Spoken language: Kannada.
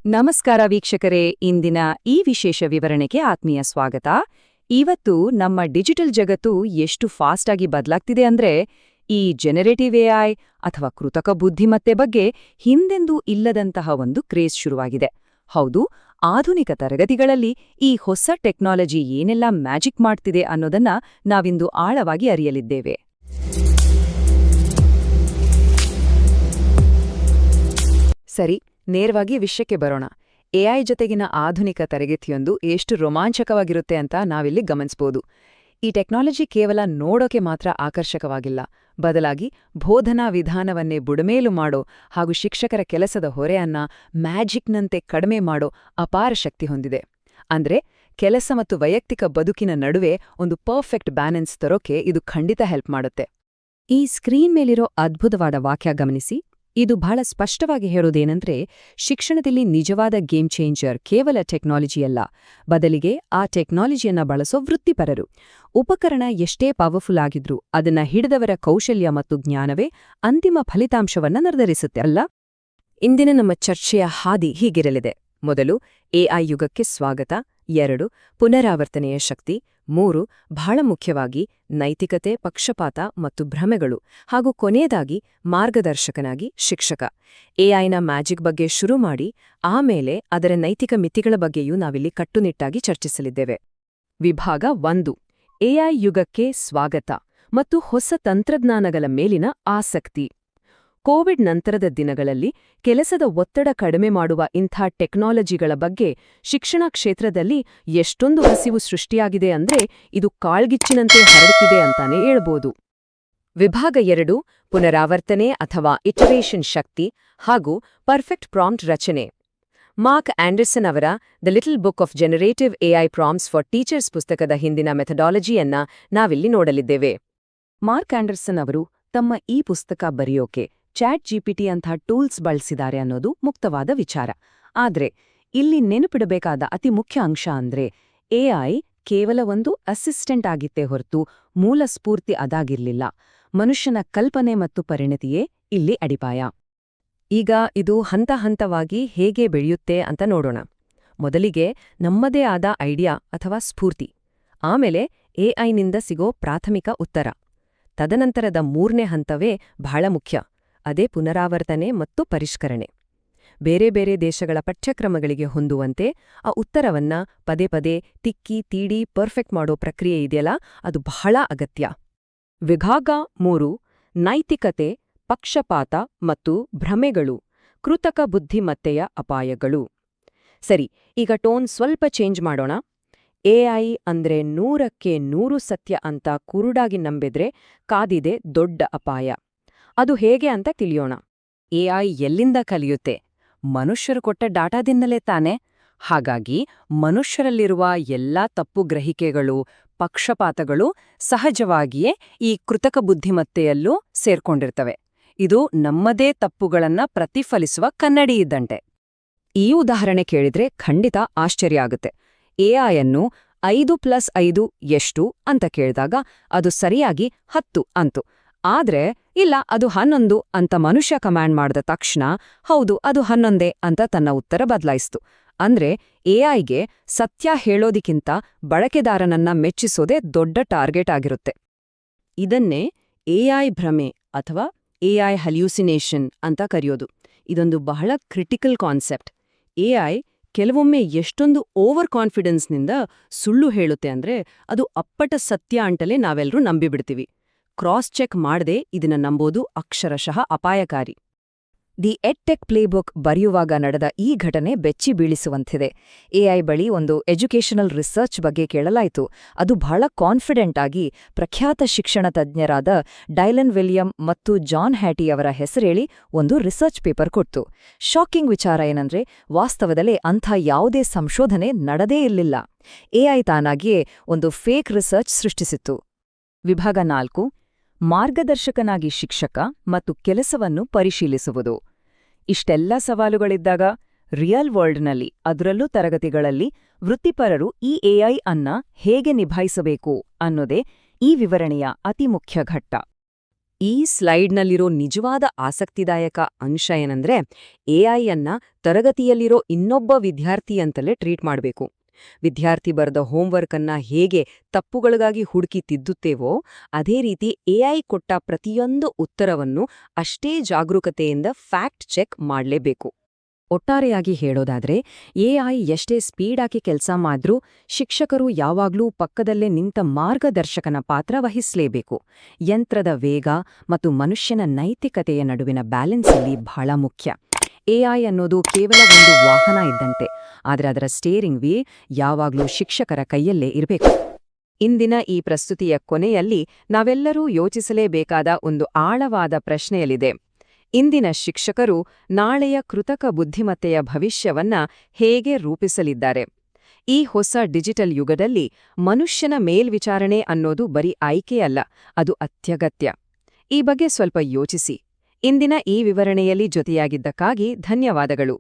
ನಮಸ್ಕಾರ ವೀಕ್ಷಕರೇ, ಇಂದಿನ ಈ ವಿಶೇಷ ವಿವರಣೆಗೆ ಆತ್ಮೀಯ ಸ್ವಾಗತ. ಇವತ್ತು ನಮ್ಮ ಡಿಜಿಟಲ್ ಜಗತ್ತು ಎಷ್ಟು ಫಾಸ್ಟ್ ಆಗಿ ಬದಲಾಗ್ತಿದೆ ಅಂದ್ರೆ, ಈ ಜನರೇಟಿವ್ ಎಐ ಅಥವಾ ಕೃತಕ ಬುದ್ಧಿಮತ್ತೆ ಬಗ್ಗೆ ಹಿಂದೆಂದೂ ಇಲ್ಲದಂತಹ ಒಂದು ಕ್ರೇಜ್ ಶುರುವಾಗಿದೆ. ಹೌದು, ಆಧುನಿಕ ತರಗತಿಗಳಲ್ಲಿ ಈ ಹೊಸ ಟೆಕ್ನಾಲಜಿ ಏನೆಲ್ಲ ಮ್ಯಾಜಿಕ್ ಮಾಡ್ತಿದೆ ಅನ್ನೋದನ್ನ ನಾವಿಂದು ಆಳವಾಗಿ ಅರಿಯಲಿದ್ದೇವೆ. ಸರಿ, ನೇರವಾಗಿ ವಿಷಯಕ್ಕೆ ಬರೋಣ. ಎಐ ಜೊತೆಗಿನ ಆಧುನಿಕ ತರಗತಿಯೊಂದು ಎಷ್ಟು ರೋಮಾಂಚಕವಾಗಿರುತ್ತೆ ಅಂತ ನಾವಿಲ್ಲಿ ಗಮನಿಸಬಹುದು. ಈ ಟೆಕ್ನಾಲಜಿ ಕೇವಲ ನೋಡೋಕೆ ಮಾತ್ರ ಆಕರ್ಷಕವಾಗಿಲ್ಲ, ಬದಲಾಗಿ ಬೋಧನಾ ವಿಧಾನವನ್ನೇ ಬುಡಮೇಲು ಮಾಡೋ ಹಾಗೂ ಶಿಕ್ಷಕರ ಕೆಲಸದ ಹೊರೆಯನ್ನ ಮ್ಯಾಜಿಕ್ನಂತೆ ಕಡಿಮೆ ಮಾಡೋ ಅಪಾರ ಶಕ್ತಿ ಹೊಂದಿದೆ. ಅಂದ್ರೆ ಕೆಲಸ ಮತ್ತು ವೈಯಕ್ತಿಕ ಬದುಕಿನ ನಡುವೆ ಒಂದು ಪರ್ಫೆಕ್ಟ್ ಬ್ಯಾಲೆನ್ಸ್ ತರೋಕೆ ಇದು ಖಂಡಿತ ಹೆಲ್ಪ್ ಮಾಡುತ್ತೆ. ಈ ಸ್ಕ್ರೀನ್ ಮೇಲಿರೋ ಅದ್ಭುತವಾದ ವಾಕ್ಯ ಗಮನಿಸಿ. ಇದು ಬಹಳ ಸ್ಪಷ್ಟವಾಗಿ ಹೇಳೋದೇನೆಂದ್ರೆ, ಶಿಕ್ಷಣದಲ್ಲಿ ನಿಜವಾದ ಗೇಮ್ ಚೇಂಜರ್ ಕೇವಲ ಟೆಕ್ನಾಲಜಿಯಲ್ಲ, ಬದಲಿಗೆ ಆ ಟೆಕ್ನಾಲಜಿಯನ್ನ ಬಳಸೋ ವೃತ್ತಿಪರರು. ಉಪಕರಣ ಎಷ್ಟೇ ಪವರ್ಫುಲ್ ಆಗಿದ್ರೂ ಅದನ್ನ ಹಿಡಿದವರ ಕೌಶಲ್ಯ ಮತ್ತು ಜ್ಞಾನವೇ ಅಂತಿಮ ಫಲಿತಾಂಶವನ್ನ ನಿರ್ಧರಿಸುತ್ತೆ ಅಲ್ಲ. ಇಂದಿನ ನಮ್ಮ ಚರ್ಚೆಯ ಹಾದಿ ಹೀಗಿರಲಿದೆ. ಮೊದಲು, ಎಐ ಯುಗಕ್ಕೆ ಸ್ವಾಗತ. 2, ಪುನರಾವರ್ತನೆಯ ಶಕ್ತಿ. 3, ಬಹಳ ಮುಖ್ಯವಾಗಿ ನೈತಿಕತೆ, ಪಕ್ಷಪಾತ ಮತ್ತು ಭ್ರಮೆಗಳು. ಹಾಗೂ ಕೊನೆಯದಾಗಿ ಮಾರ್ಗದರ್ಶಕನಾಗಿ ಶಿಕ್ಷಕ. ಎಐನ ಮ್ಯಾಜಿಕ್ ಬಗ್ಗೆ ಶುರು ಮಾಡಿ ಆಮೇಲೆ ಅದರ ನೈತಿಕ ಮಿತಿಗಳ ಬಗ್ಗೆಯೂ ನಾವಿಲ್ಲಿ ಕಟ್ಟುನಿಟ್ಟಾಗಿ ಚರ್ಚಿಸಲಿದ್ದೇವೆ. ವಿಭಾಗ 1: ಎಐ ಯುಗಕ್ಕೆ ಸ್ವಾಗತ ಮತ್ತು ಹೊಸ ತಂತ್ರಜ್ಞಾನಗಳ ಮೇಲಿನ ಆಸಕ್ತಿ. ಕೋವಿಡ್ ನಂತರದ ದಿನಗಳಲ್ಲಿ ಕೆಲಸದ ಒತ್ತಡ ಕಡಿಮೆ ಮಾಡುವ ಇಂಥ ಟೆಕ್ನಾಲಜಿಗಳ ಬಗ್ಗೆ ಶಿಕ್ಷಣ ಕ್ಷೇತ್ರದಲ್ಲಿ ಎಷ್ಟೊಂದು ಹಸಿವು ಸೃಷ್ಟಿಯಾಗಿದೆ ಅಂದ್ರೆ ಇದು ಕಾಳ್ಗಿಚ್ಚಿನಂತೆ ಹರಡುತ್ತಿದೆ ಅಂತಾನೆ ಹೇಳ್ಬೋದು. ವಿಭಾಗ 2: ಪುನರಾವರ್ತನೆ ಅಥವಾ ಇಟರೇಷನ್ ಶಕ್ತಿ ಹಾಗೂ ಪರ್ಫೆಕ್ಟ್ ಪ್ರಾಂಪ್ಟ್ ರಚನೆ. ಮಾರ್ಕ್ ಆಂಡರ್ಸನ್ ಅವರ the little book of generative AI prompts for teachers ಪುಸ್ತಕದ ಹಿಂದಿನ ಮೆಥಡಾಲಜಿಯನ್ನ ನಾವಿಲ್ಲಿ ನೋಡಲಿದ್ದೇವೆ. ಮಾರ್ಕ್ ಆಂಡರ್ಸನ್ ಅವರು ತಮ್ಮ ಈ ಪುಸ್ತಕ ಬರೆಯೋಕೆ ಚಾಟ್ ಜಿಪಿಟಿ ಅಂಥ ಟೂಲ್ಸ್ ಬಳಸಿದ್ದಾರೆ ಅನ್ನೋದು ಮುಕ್ತವಾದ ವಿಚಾರ. ಆದ್ರೆ ಇಲ್ಲಿ ನೆನಪಿಡಬೇಕಾದ ಅತಿ ಮುಖ್ಯ ಅಂಶ ಅಂದ್ರೆ, ಎಐ ಕೇವಲ ಒಂದು ಅಸಿಸ್ಟೆಂಟ್ ಆಗಿತ್ತೇ ಹೊರತು ಮೂಲ ಸ್ಫೂರ್ತಿ ಅದಾಗಿರ್ಲಿಲ್ಲ. ಮನುಷ್ಯನ ಕಲ್ಪನೆ ಮತ್ತು ಪರಿಣತಿಯೇ ಇಲ್ಲಿ ಅಡಿಪಾಯ. ಈಗ ಇದು ಹಂತ ಹಂತವಾಗಿ ಹೇಗೆ ಬೆಳೆಯುತ್ತೆ ಅಂತ ನೋಡೋಣ. ಮೊದಲಿಗೆ ನಮ್ಮದೇ ಆದ ಐಡಿಯಾ ಅಥವಾ ಸ್ಫೂರ್ತಿ, ಆಮೇಲೆ ಎಐನಿಂದ ಸಿಗೋ ಪ್ರಾಥಮಿಕ ಉತ್ತರ. ತದನಂತರದ 3ನೇ ಹಂತವೇ ಬಹಳ ಮುಖ್ಯ, ಅದೇ ಪುನರಾವರ್ತನೆ ಮತ್ತು ಪರಿಷ್ಕರಣೆ. ಬೇರೆ ಬೇರೆ ದೇಶಗಳ ಪಠ್ಯಕ್ರಮಗಳಿಗೆ ಹೊಂದುವಂತೆ ಆ ಉತ್ತರವನ್ನ ಪದೇ ಪದೇ ತಿಕ್ಕಿ ತೀಡಿ ಪರ್ಫೆಕ್ಟ್ ಮಾಡೋ ಪ್ರಕ್ರಿಯೆ ಇದೆಯಲ್ಲ, ಅದು ಬಹಳ ಅಗತ್ಯ. ವಿಭಾಗ 3: ನೈತಿಕತೆ, ಪಕ್ಷಪಾತ ಮತ್ತು ಭ್ರಮೆಗಳು. ಕೃತಕ ಬುದ್ಧಿಮತ್ತೆಯ ಅಪಾಯಗಳು. ಸರಿ, ಈಗ ಟೋನ್ ಸ್ವಲ್ಪ ಚೇಂಜ್ ಮಾಡೋಣ. ಎಐ ಅಂದ್ರೆ 100ಕ್ಕೆ 100 ಸತ್ಯ ಅಂತ ಕುರುಡಾಗಿ ನಂಬಿದ್ರೆ ಕಾದಿದೆ ದೊಡ್ಡ ಅಪಾಯ. ಅದು ಹೇಗೆ ಅಂತ ತಿಳಿಯೋಣ. ಎಐ ಎಲ್ಲಿಂದ ಕಲಿಯುತ್ತೆ? ಮನುಷ್ಯರು ಕೊಟ್ಟ ಡಾಟಾದಿಂದಲೇ ತಾನೆ. ಹಾಗಾಗಿ ಮನುಷ್ಯರಲ್ಲಿರುವ ಎಲ್ಲಾ ತಪ್ಪು ಗ್ರಹಿಕೆಗಳು, ಪಕ್ಷಪಾತಗಳು ಸಹಜವಾಗಿಯೇ ಈ ಕೃತಕ ಬುದ್ಧಿಮತ್ತೆಯಲ್ಲೂ ಸೇರ್ಕೊಂಡಿರ್ತವೆ. ಇದು ನಮ್ಮದೇ ತಪ್ಪುಗಳನ್ನ ಪ್ರತಿಫಲಿಸುವ ಕನ್ನಡಿ ಇದ್ದಂತೆ. ಈ ಉದಾಹರಣೆ ಕೇಳಿದ್ರೆ ಖಂಡಿತ ಆಶ್ಚರ್ಯ ಆಗುತ್ತೆ. ಎಐಯನ್ನು 5+5 ಎಷ್ಟು ಅಂತ ಕೇಳಿದಾಗ ಅದು ಸರಿಯಾಗಿ 10 ಅಂತು. ಆದ್ರೆ ಇಲ್ಲ, ಅದು 11 ಅಂತ ಮನುಷ್ಯ ಕಮಾಂಡ್ ಮಾಡಿದ ತಕ್ಷಣ ಹೌದು ಅದು 11 ಅಂತ ತನ್ನ ಉತ್ತರ ಬದಲಾಯಿಸ್ತು. ಅಂದ್ರೆ ಎಐಗೆ ಸತ್ಯ ಹೇಳೋದಿಕ್ಕಿಂತ ಬಳಕೆದಾರನನ್ನ ಮೆಚ್ಚಿಸೋದೇ ದೊಡ್ಡ ಟಾರ್ಗೆಟ್ ಆಗಿರುತ್ತೆ. ಇದನ್ನೇ ಎಐ ಭ್ರಮೆ ಅಥವಾ ಎಐ ಹಲ್ಯೂಸಿನೇಷನ್ ಅಂತ ಕರೆಯೋದು. ಇದೊಂದು ಬಹಳ ಕ್ರಿಟಿಕಲ್ ಕಾನ್ಸೆಪ್ಟ್. ಎಐ ಕೆಲವೊಮ್ಮೆ ಎಷ್ಟೊಂದು ಓವರ್ ಕಾನ್ಫಿಡೆನ್ಸ್ನಿಂದ ಸುಳ್ಳು ಹೇಳುತ್ತೆ ಅಂದ್ರೆ ಅದು ಅಪ್ಪಟ ಸತ್ಯ ಅಂತಲೇ ನಾವೆಲ್ಲರೂ ನಂಬಿಬಿಡ್ತೀವಿ. ಕ್ರಾಸ್ ಚೆಕ್ ಮಾಡದೆ ಇದನ್ನ ನಂಬೋದು ಅಕ್ಷರಶಃ ಅಪಾಯಕಾರಿ. ದಿ ಎಡ್ಟೆಕ್ ಪ್ಲೇಬುಕ್ ಬರೆಯುವಾಗ ನಡೆದ ಈ ಘಟನೆ ಬೆಚ್ಚಿ ಬೀಳಿಸುವಂತಿದೆ. ಎಐ ಬಳಿ ಒಂದು ಎಜುಕೇಷನಲ್ ರಿಸರ್ಚ್ ಬಗ್ಗೆ ಕೇಳಲಾಯಿತು. ಅದು ಬಹಳ ಕಾನ್ಫಿಡೆಂಟ್ ಆಗಿ ಪ್ರಖ್ಯಾತ ಶಿಕ್ಷಣ ತಜ್ಞರಾದ ಡೈಲನ್ ವಿಲಿಯಂ ಮತ್ತು ಜಾನ್ ಹ್ಯಾಟಿ ಅವರ ಹೆಸರೇಳಿ ಒಂದು ರಿಸರ್ಚ್ ಪೇಪರ್ ಕೊಡ್ತು. ಶಾಕಿಂಗ್ ವಿಚಾರ ಏನಂದ್ರೆ, ವಾಸ್ತವದಲ್ಲೇ ಅಂಥ ಯಾವುದೇ ಸಂಶೋಧನೆ ನಡೆದೇ ಇರಲಿಲ್ಲ. ಎಐ ತಾನಾಗಿಯೇ ಒಂದು ಫೇಕ್ ರಿಸರ್ಚ್ ಸೃಷ್ಟಿಸಿತ್ತು. ವಿಭಾಗ 4: ಮಾರ್ಗದರ್ಶಕನಾಗಿ ಶಿಕ್ಷಕ ಮತ್ತು ಕೆಲಸವನ್ನು ಪರಿಶೀಲಿಸುವುದು. ಇಷ್ಟೆಲ್ಲ ಸವಾಲುಗಳಿದ್ದಾಗ ರಿಯಲ್ ವರ್ಲ್ಡ್ನಲ್ಲಿ, ಅದರಲ್ಲೂ ತರಗತಿಗಳಲ್ಲಿ ವೃತ್ತಿಪರರು ಈ ಎಐ ಅನ್ನ ಹೇಗೆ ನಿಭಾಯಿಸಬೇಕು ಅನ್ನೋದೇ ಈ ವಿವರಣೆಯ ಅತಿ ಮುಖ್ಯ ಘಟ್ಟ. ಈ ಸ್ಲೈಡ್ನಲ್ಲಿರೋ ನಿಜವಾದ ಆಸಕ್ತಿದಾಯಕ ಅಂಶ ಏನಂದ್ರೆ ಎಐಯನ್ನ ತರಗತಿಯಲ್ಲಿರೋ ಇನ್ನೊಬ್ಬ ವಿದ್ಯಾರ್ಥಿಯಂತಲೇ ಟ್ರೀಟ್ ಮಾಡಬೇಕು. ವಿದ್ಯಾರ್ಥಿ ಬರೆದ ಹೋಂವರ್ಕ್ ಅನ್ನ ಹೇಗೆ ತಪ್ಪುಗಳಿಗಾಗಿ ಹುಡುಕಿ ತಿದ್ದುತ್ತೇವೋ ಅದೇ ರೀತಿ ಎಐ ಕೊಟ್ಟ ಪ್ರತಿಯೊಂದು ಉತ್ತರವನ್ನು ಅಷ್ಟೇ ಜಾಗರೂಕತೆಯಿಂದ ಫ್ಯಾಕ್ಟ್ ಚೆಕ್ ಮಾಡಲೇಬೇಕು. ಒಟ್ಟಾರೆಯಾಗಿ ಹೇಳೋದಾದ್ರೆ ಎಐ ಎಷ್ಟೇ ಸ್ಪೀಡಾಗಿ ಕೆಲಸ ಮಾಡಿದ್ರೂ ಶಿಕ್ಷಕರು ಯಾವಾಗ್ಲೂ ಪಕ್ಕದಲ್ಲೇ ನಿಂತ ಮಾರ್ಗದರ್ಶಕನ ಪಾತ್ರ ವಹಿಸಲೇಬೇಕು. ಯಂತ್ರದ ವೇಗ ಮತ್ತು ಮನುಷ್ಯನ ನೈತಿಕತೆಯ ನಡುವಿನ ಬ್ಯಾಲೆನ್ಸ್ ಇಲ್ಲಿ ಬಹಳ ಮುಖ್ಯ. ಎಐ ಅನ್ನೋದು ಕೇವಲ ಒಂದು ವಾಹನ ಇದ್ದಂತೆ, ಆದರೆ ಅದರ ಸ್ಟೇರಿಂಗ್ ವೀಲ್ ಯಾವಾಗ್ಲೂ ಶಿಕ್ಷಕರ ಕೈಯಲ್ಲೇ ಇರಬೇಕು. ಇಂದಿನ ಈ ಪ್ರಸ್ತುತಿಯ ಕೊನೆಯಲ್ಲಿ ನಾವೆಲ್ಲರೂ ಯೋಚಿಸಲೇಬೇಕಾದ ಒಂದು ಆಳವಾದ ಪ್ರಶ್ನೆಯಲ್ಲಿದೆ. ಇಂದಿನ ಶಿಕ್ಷಕರು ನಾಳೆಯ ಕೃತಕ ಬುದ್ಧಿಮತ್ತೆಯ ಭವಿಷ್ಯವನ್ನ ಹೇಗೆ ರೂಪಿಸಲಿದ್ದಾರೆ? ಈ ಹೊಸ ಡಿಜಿಟಲ್ ಯುಗದಲ್ಲಿ ಮನುಷ್ಯನ ಮೇಲ್ವಿಚಾರಣೆ ಅನ್ನೋದು ಬರೀ ಆಯ್ಕೆಯಲ್ಲ, ಅದು ಅತ್ಯಗತ್ಯ. ಈ ಬಗ್ಗೆ ಸ್ವಲ್ಪ ಯೋಚಿಸಿ. ಇಂದಿನ ಈ ವಿವರಣೆಯಲ್ಲಿ ಜೊತೆಯಾಗಿದ್ದಕ್ಕಾಗಿ ಧನ್ಯವಾದಗಳು.